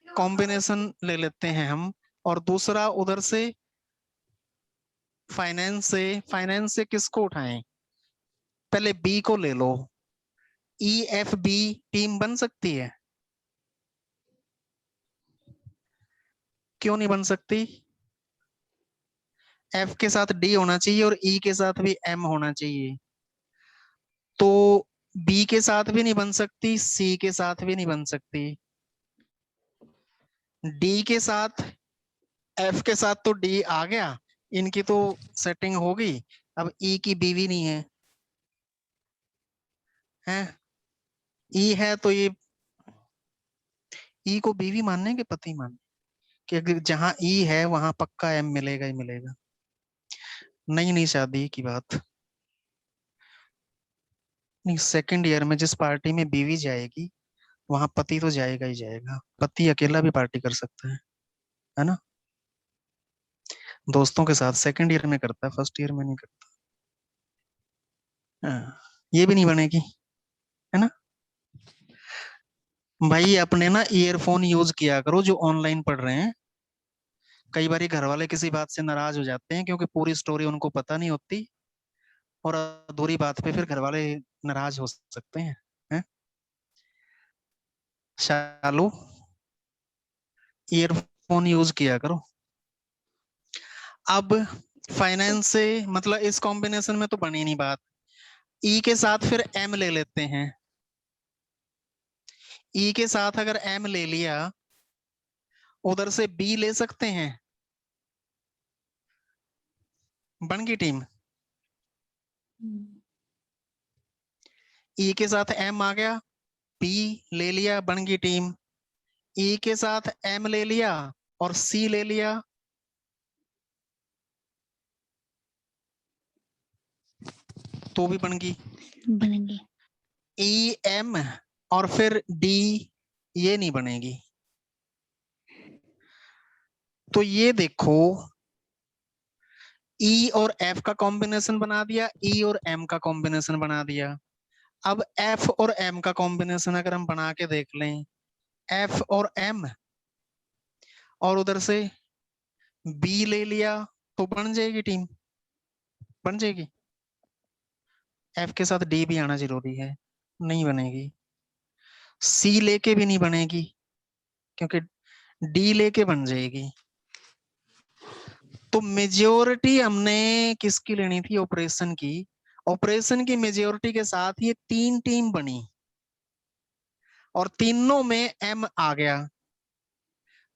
कॉम्बिनेशन ले लेते हैं हम, और दूसरा उधर से फाइनेंस से। फाइनेंस से किसको उठाएं? पहले बी को ले लो। ई, एफ, बी टीम बन सकती है? क्यों नहीं बन सकती? एफ के साथ डी होना चाहिए और ई के साथ भी एम होना चाहिए, तो बी के साथ भी नहीं बन सकती, सी के साथ भी नहीं बन सकती। डी के साथ, एफ के साथ तो डी आ गया, इनकी तो सेटिंग हो गई। अब ई की बीवी नहीं है, हैं? ई है तो ये ई को बीवी मानने के पति मानने कि अगर जहां ई है वहां पक्का एम मिलेगा ही मिलेगा। नई नई शादी की बात नहीं, सेकंड ईयर में जिस पार्टी में बीवी जाएगी वहां पति तो जाएगा ही जाएगा। पति अकेला भी पार्टी कर सकता है ना, दोस्तों के साथ। सेकंड ईयर में करता है, फर्स्ट ईयर में नहीं करता। हाँ, ये भी नहीं बनेगी, है ना भाई। अपने ना ईयरफोन यूज किया करो जो ऑनलाइन पढ़ रहे हैं। कई बार घर वाले किसी बात से नाराज हो जाते हैं क्योंकि पूरी स्टोरी उनको पता नहीं होती, और अधूरी बात पे फिर घर वाले नाराज हो सकते हैं? शालू, ईयरफोन यूज किया करो। अब फाइनेंस से मतलब इस कॉम्बिनेशन में तो बनी नहीं बात। ई के साथ फिर एम ले लेते हैं। ई के साथ अगर एम ले लिया, उधर से बी ले सकते हैं, बन गई टीम। ई के साथ एम आ गया, बी ले लिया, बन गई टीम। ई के साथ एम ले लिया और सी ले लिया, तो भी बन गई। बनेंगे। ई एम और फिर डी, ये नहीं बनेगी। तो ये देखो, ई और एफ का कॉम्बिनेशन बना दिया, ई और एम का कॉम्बिनेशन बना दिया। अब एफ और एम का कॉम्बिनेशन अगर हम बना के देख लें, एफ और एम, और उधर से बी ले लिया, तो बन जाएगी टीम, बन जाएगी। एफ के साथ डी भी आना जरूरी है, नहीं बनेगी। सी लेके भी नहीं बनेगी, क्योंकि डी लेके बन जाएगी। तो मेजोरिटी हमने किसकी लेनी थी? ऑपरेशन की। ऑपरेशन की मेजोरिटी के साथ ये 3 टीम बनी और तीनों में एम आ गया,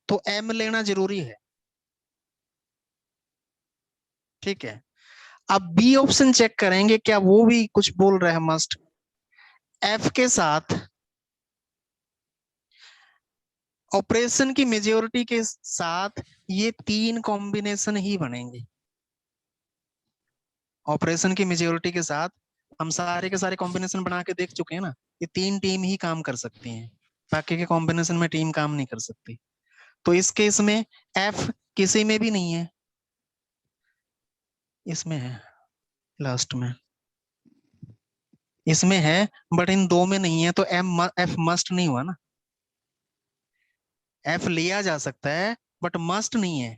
तो एम लेना जरूरी है। ठीक है, अब बी ऑप्शन चेक करेंगे, क्या वो भी कुछ बोल रहा है? मस्ट। एफ के साथ ऑपरेशन की मेजोरिटी के साथ ये 3 कॉम्बिनेशन ही बनेंगे। ऑपरेशन की मेजोरिटी के साथ हम सारे के सारे कॉम्बिनेशन बना के देख चुके हैं ना, ये 3 टीम ही काम कर सकती हैं, बाकी के कॉम्बिनेशन में टीम काम नहीं कर सकती। तो इस केस में एफ किसी में भी नहीं है, इसमें है, लास्ट में इसमें है, बट इन 2 में नहीं है, तो एफ मस्ट नहीं हुआ ना। एफ लिया जा सकता है बट मस्ट नहीं है।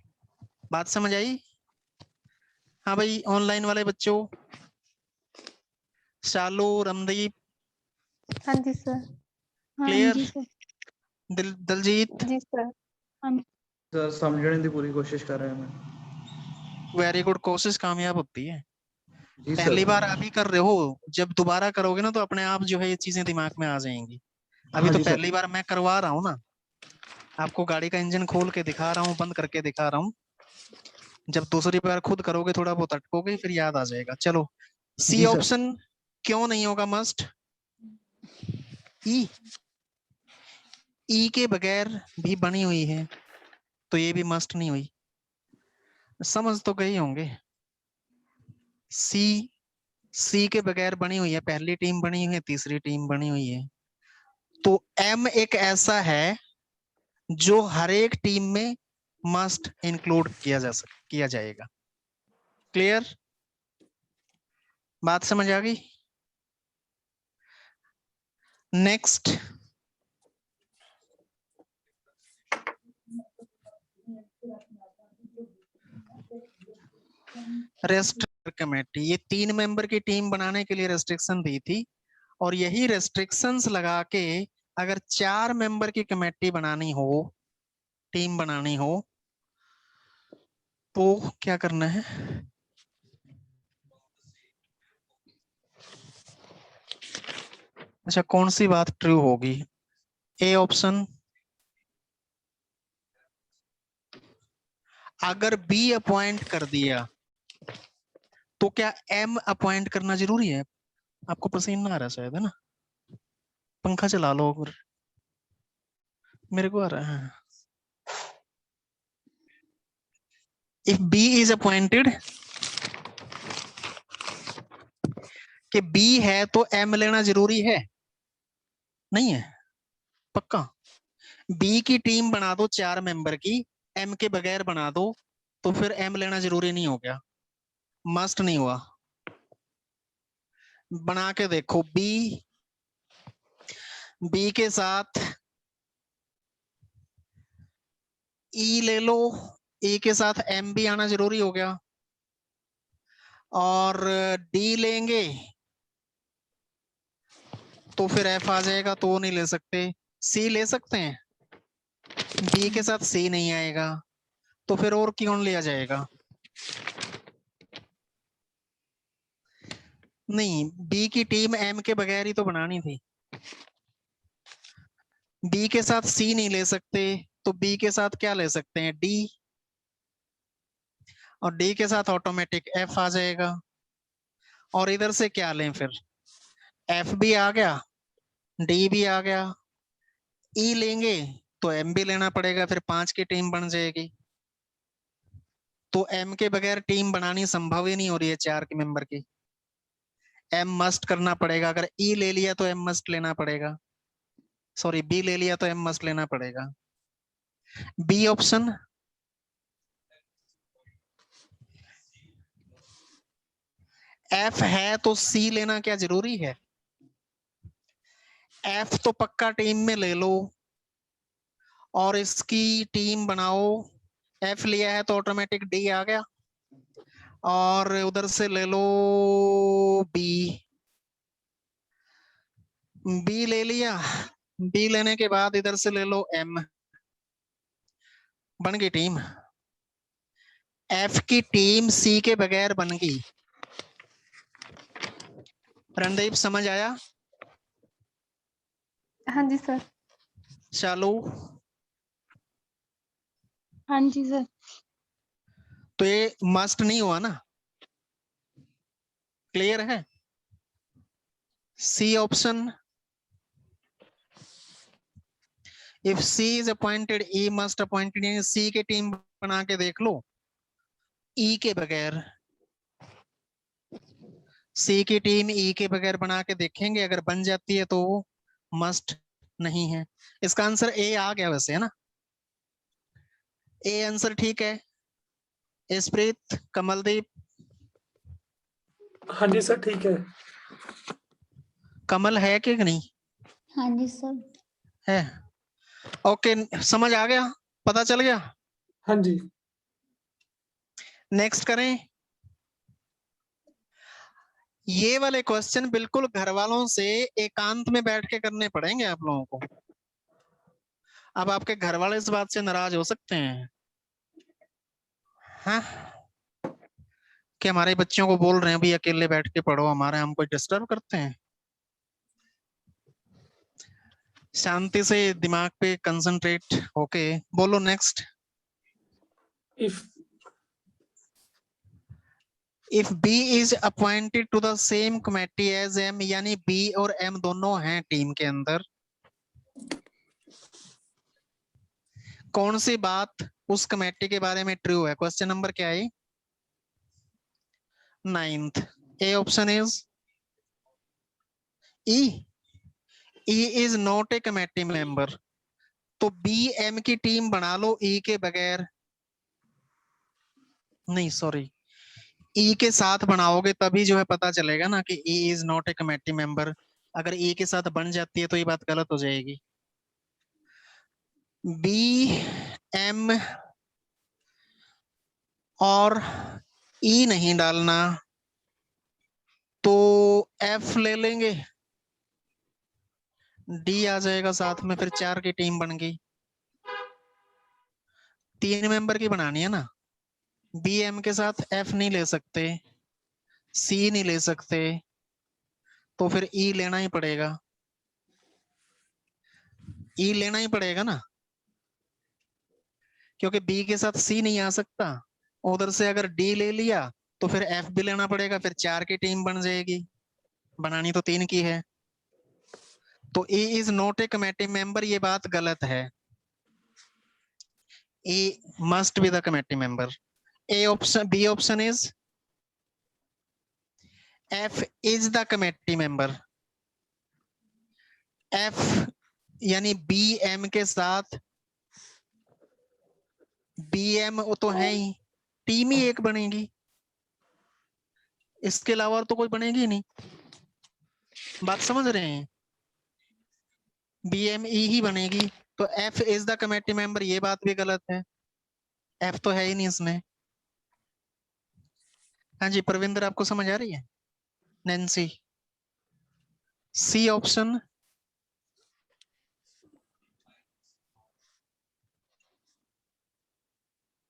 बात समझ आई? हाँ भाई, ऑनलाइन वाले बच्चों, शालू, रमदीप, हाँ जी सर। हाँ क्लियर? जी सर। दलजीत, जी सर। सर समझने की पूरी कोशिश कर रहे हैं मैं। Very good. कोशिश कामयाब होती है। जी पहली सर। बार अभी कर रहे हो, जब दोबारा करोगे ना तो अपने आप जो है ये चीजें दिमाग में आ जाएंगी। अभी हाँ तो जी सर। पहली बार मैं करवा रहा हूँ ना, आपको गाड़ी का इंजन खोल के दिखा रहा हूँ, बंद करके दिखा रहा हूँ। जब दूसरी बार खुद करोगे, थोड़ा बहुत अटकोगे, फिर याद आ जाएगा। चलो, सी जी सर। ऑप्शन क्यों नहीं होगा मस्ट? ई, ई के बगैर भी बनी हुई है, तो ये भी मस्ट नहीं हुई। समझ तो गए होंगे। सी के बगैर बनी हुई है, पहली टीम बनी हुई है, तीसरी टीम बनी हुई है। तो एम एक ऐसा है जो हर एक टीम में मस्ट इंक्लूड किया जाएगा। क्लियर? बात समझ आ गई? Next, restrict committee. ये 3 मेंबर की टीम बनाने के लिए रेस्ट्रिक्शन दी थी, और यही रेस्ट्रिक्शंस लगा के अगर 4 मेंबर की कमेटी बनानी हो, टीम बनानी हो, तो क्या करना है? अच्छा, कौन सी बात ट्रू होगी? ए ऑप्शन, अगर बी अपॉइंट कर दिया तो क्या एम अपॉइंट करना जरूरी है? आपको पसीना आ रहा है शायद, है ना? पंखा चला लो, अगर मेरे को आ रहा है। इफ बी इज अपॉइंटेड, कि बी है तो एम लेना जरूरी है? नहीं है, पक्का? बी की टीम बना दो 4 मेंबर की, एम के बगैर बना दो, तो फिर एम लेना जरूरी नहीं हो गया, मस्ट नहीं हुआ। बना के देखो, बी के साथ ई ले लो, ई के साथ एम भी आना जरूरी हो गया, और डी लेंगे तो फिर एफ आ जाएगा, तो नहीं ले सकते। सी ले सकते हैं, बी के साथ सी नहीं आएगा, तो फिर और कौन लिया जाएगा? नहीं, बी की टीम एम के बगैर ही तो बनानी थी। बी के साथ सी नहीं ले सकते, तो बी के साथ क्या ले सकते हैं, डी, और डी के साथ ऑटोमेटिक एफ आ जाएगा। और इधर से क्या लें फिर, एफ भी आ गया, डी भी आ गया, ई लेंगे तो एम भी लेना पड़ेगा, फिर 5 की टीम बन जाएगी। तो एम के बगैर टीम बनानी संभव ही नहीं हो रही है 4 के मेंबर की। एम मस्ट करना पड़ेगा, अगर ई ले लिया तो एम मस्ट लेना पड़ेगा, सॉरी बी ले लिया तो एम मस्ट लेना पड़ेगा। बी ऑप्शन, एफ है तो सी लेना क्या जरूरी है, एफ तो पक्का टीम में ले लो और इसकी टीम बनाओ। एफ लिया है तो ऑटोमेटिक डी आ गया, और उधर से ले लो बी, बी ले लिया, बी लेने के बाद इधर से ले लो एम, बन गई टीम। एफ की टीम सी के बगैर बन गई। रणदीप समझ आया? हाँ जी सर। चालू। हाँ जी सर। तो ये मस्ट नहीं हुआ ना, क्लियर है? C option, if C is appointed E must appointed, यानी सी की टीम बना के देख लो ई के बगैर, सी की टीम ई के बगैर बना के देखेंगे, अगर बन जाती है तो वो मस्ट नहीं है। इसका आंसर ए आ गया वैसे, है ना? ए आंसर ठीक है। इस्प्रीत, कमलदीप, हाँ जी सर ठीक है। कमल है कि नहीं हाँ जी सर। है? ओके, समझ आ गया, पता चल गया। हाँ जी। नेक्स्ट करें। ये वाले क्वेश्चन बिल्कुल घर वालों से एकांत में बैठ के करने पड़ेंगे आप लोगों को। अब आपके घर वाले इस बात से नाराज हो सकते हैं, हाँ, कि हमारे बच्चों को बोल रहे हैं भी अकेले बैठ के पढ़ो, हमारे हमको डिस्टर्ब करते हैं। शांति से दिमाग पे कंसंट्रेट होके बोलो। Next. If B is appointed to the same committee as M, यानी बी और एम दोनों हैं टीम के अंदर, कौन सी बात उस कमेटी के बारे में ट्रू है? क्वेश्चन नंबर क्या है? 9th। A option is E, E is not a committee member. तो बी एम की टीम बना लो ई के बगैर, नहीं सॉरी, ई के साथ बनाओगे तभी जो है पता चलेगा ना कि E is not a committee member. अगर ई के साथ बन जाती है तो ये बात गलत हो जाएगी। बी एम और ई नहीं डालना, तो एफ ले लेंगे, डी आ जाएगा साथ में, फिर 4 की टीम बन गई। 3 मेंबर की बनानी है ना, बी एम के साथ एफ नहीं ले सकते, सी नहीं ले सकते, तो फिर ई लेना ही पड़ेगा, ई लेना ही पड़ेगा ना, क्योंकि बी के साथ सी नहीं आ सकता। उधर से अगर डी ले लिया तो फिर एफ भी लेना पड़ेगा, फिर 4 की टीम बन जाएगी, बनानी तो 3 की है। तो A is not a committee member, ये बात गलत है। A must be the committee member. A option, B option is F is the committee member. F यानी बी एम के साथ, बी एम तो है ही, टीम ही एक बनेगी, इसके अलावा तो कोई बनेगी नहीं। बात समझ रहे हैं? BME ही बनेगी, तो F is the committee member, ये बात भी गलत है, F तो है ही नहीं इसमें। हाँ जी प्रविंदर, आपको समझ आ रही है? नैन्सी, सी ऑप्शन,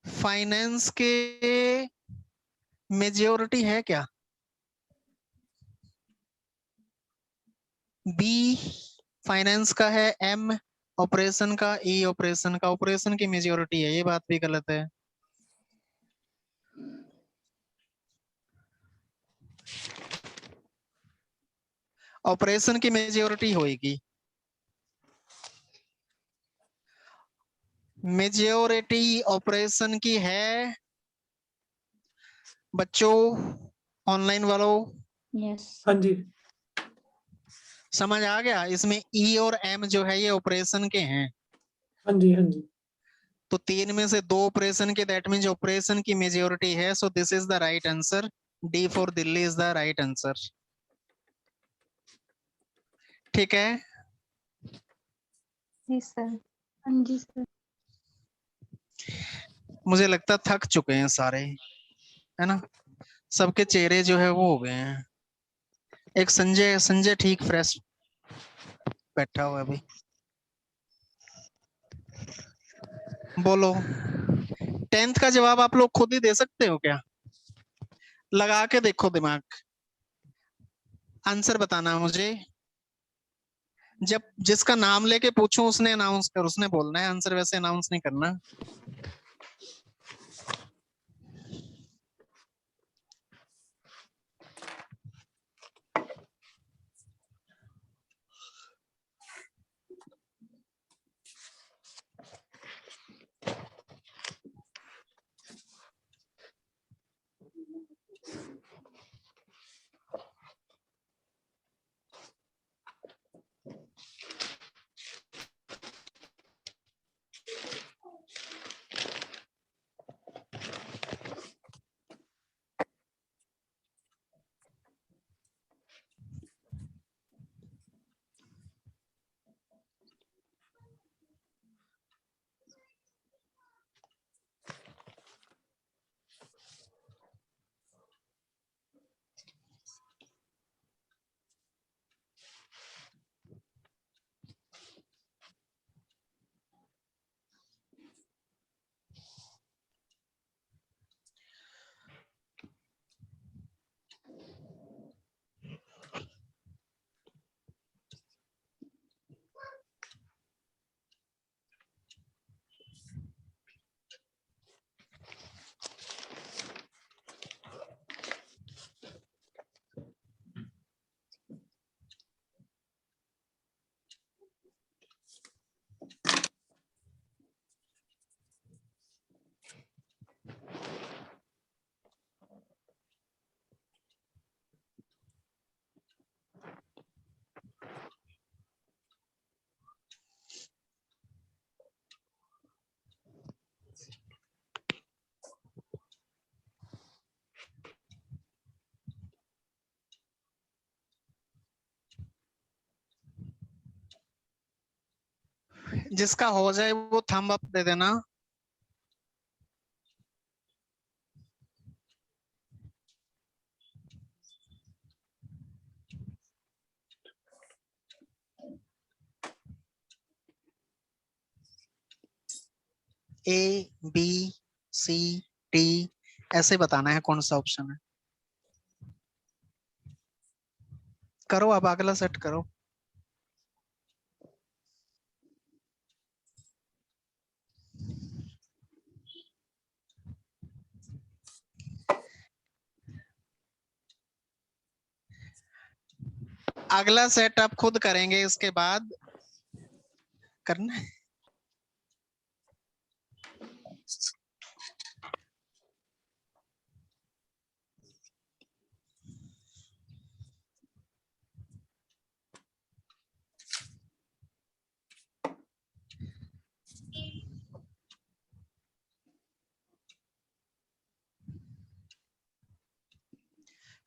फाइनेंस के मेजोरिटी है क्या? बी फाइनेंस का है, एम ऑपरेशन का, ई ऑपरेशन का। ऑपरेशन की मेजोरिटी है, ये बात भी गलत है। ऑपरेशन की मेजोरिटी होगी। मेजोरिटी ऑपरेशन की है बच्चों, ऑनलाइन वालों। यस हाँ जी। समझ आ गया? इसमें ई और एम जो है ये ऑपरेशन के हैं। हाँ जी। हाँ जी। तो 3 में से 2 ऑपरेशन के, दैट मीन्स ऑपरेशन की मेजोरिटी है। So this is the right answer. D for Delhi is the right answer. ठीक है। जी सर। हाँ जी सर। मुझे लगता है थक चुके हैं सारे, है ना? सबके चेहरे जो है वो हो गए हैं। एक संजय, संजय ठीक फ्रेश बैठा हुआ है अभी। बोलो, 10th का जवाब आप लोग खुद ही दे सकते हो क्या? लगा के देखो दिमाग, आंसर बताना मुझे। जब जिसका नाम लेके पूछूं उसने अनाउंस कर, उसने बोलना है आंसर, वैसे अनाउंस नहीं करना। जिसका हो जाए वो थंब अप दे देना। ए बी सी डी ऐसे बताना है कौन सा ऑप्शन है। करो, अब अगला सेट करो। अगला सेट आप खुद करेंगे, इसके बाद करना है।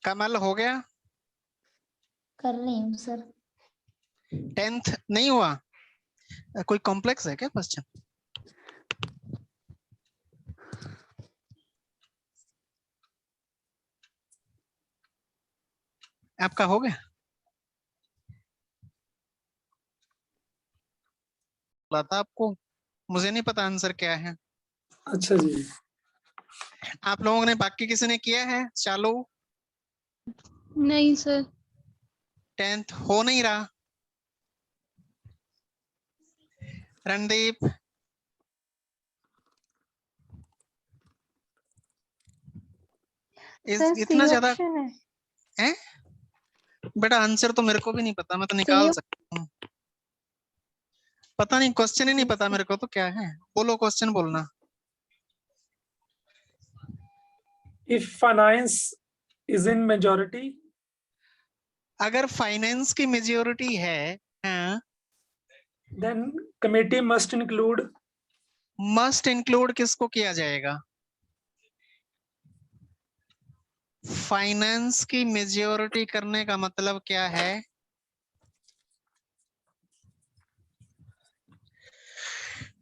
कमल हो गया? कर रही हूँ सर। 10th नहीं हुआ? कोई कॉम्प्लेक्स है क्या क्वेश्चन? आपका हो गया? बोला था आपको, मुझे नहीं पता आंसर क्या है। अच्छा जी। आप लोगों ने, बाकी किसी ने किया है चालू? नहीं सर। 10th हो नहीं रहा। रणदीप, सर इतना सी ज्यादा ऑप्शन है। है बेटा? आंसर तो मेरे को भी नहीं पता, मैं तो निकाल सी सकता हूँ। पता नहीं, क्वेश्चन ही नहीं पता मेरे को तो क्या है। बोलो क्वेश्चन बोलना। If finance is in majority, अगर फाइनेंस की मेजोरिटी है, हाँ, then committee must include must include किसको किया जाएगा? फाइनेंस की मेजोरिटी करने का मतलब क्या है?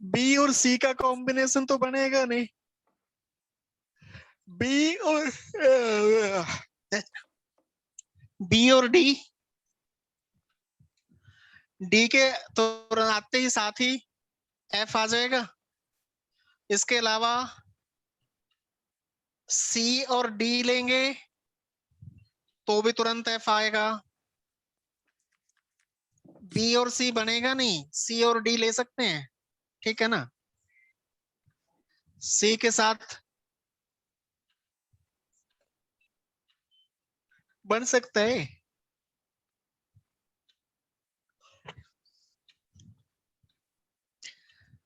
बी और सी का कॉम्बिनेशन तो बनेगा नहीं। बी और डी, डी के तो आते ही साथ ही एफ आ जाएगा। इसके अलावा सी और डी लेंगे तो भी तुरंत एफ आएगा। बी और सी बनेगा नहीं, सी और डी ले सकते हैं, ठीक है ना? सी के साथ बन सकता है।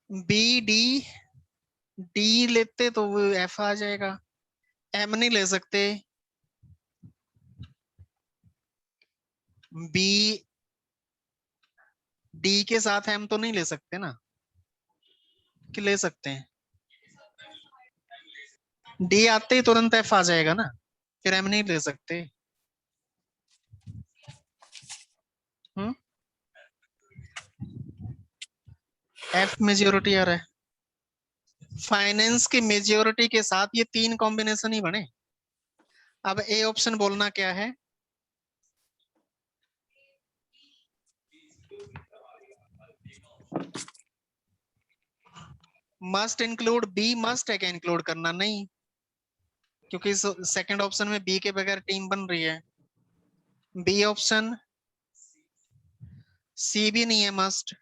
बी डी, डी लेते तो वो एफ आ जाएगा। एम नहीं ले सकते। बी डी के साथ एम तो नहीं ले सकते ना, कि ले सकते हैं? डी आते ही तुरंत एफ आ जाएगा ना, फिर एम नहीं ले सकते। एफ मेजोरिटी आ रहा है। फाइनेंस की मेजोरिटी के साथ ये तीन कॉम्बिनेशन ही बने। अब ए ऑप्शन बोलना क्या है? मस्ट इंक्लूड बी, मस्ट है क्या इंक्लूड करना? नहीं, क्योंकि सेकंड ऑप्शन में बी के बगैर टीम बन रही है। बी ऑप्शन, सी भी नहीं है मस्ट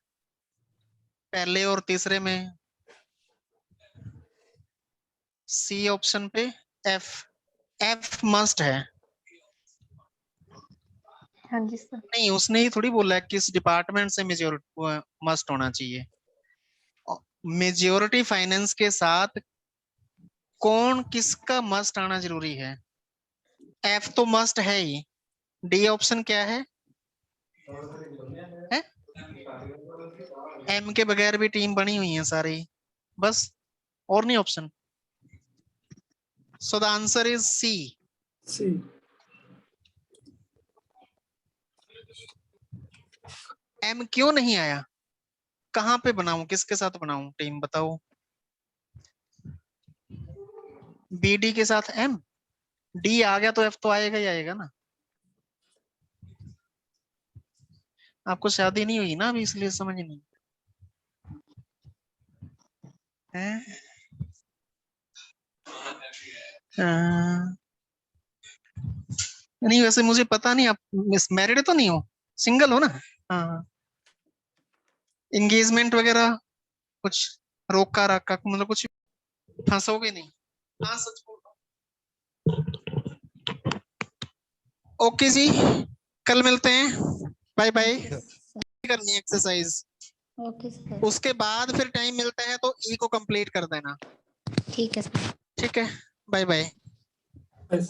पहले और तीसरे में। सी ऑप्शन पे एफ, एफ मस्ट है। हाँ जी सर। नहीं, उसने ही थोड़ी बोला है किस डिपार्टमेंट से मेजोरिटी मस्ट होना चाहिए। मेजोरिटी फाइनेंस के साथ कौन किसका मस्ट आना जरूरी है? एफ तो मस्ट है ही। डी ऑप्शन क्या है? एम के बगैर भी टीम बनी हुई है सारी, बस और नहीं option. So the answer is C. C. M क्यों नहीं आया? कहां पे बनाऊं, किसके साथ बनाऊं टीम, बताओ? बी डी के साथ एम, डी आ गया तो एफ तो आएगा ही आएगा ना। आपको शादी नहीं हुई ना अभी, इसलिए समझ नहीं है। नहीं, वैसे मुझे पता नहीं, आप मैरिड तो नहीं हो, सिंगल हो ना? हाँ। एंगेजमेंट वगैरह कुछ रोका रखा, मतलब कुछ फंसोगे नहीं? हाँ सच बोल रहा हूं। ओके जी, कल मिलते हैं, बाय बाय। करनी एक्सरसाइज, ओके सर। उसके बाद फिर टाइम मिलता है तो ई को कंप्लीट कर देना, ठीक है सर। ठीक है? Bye bye. Yes.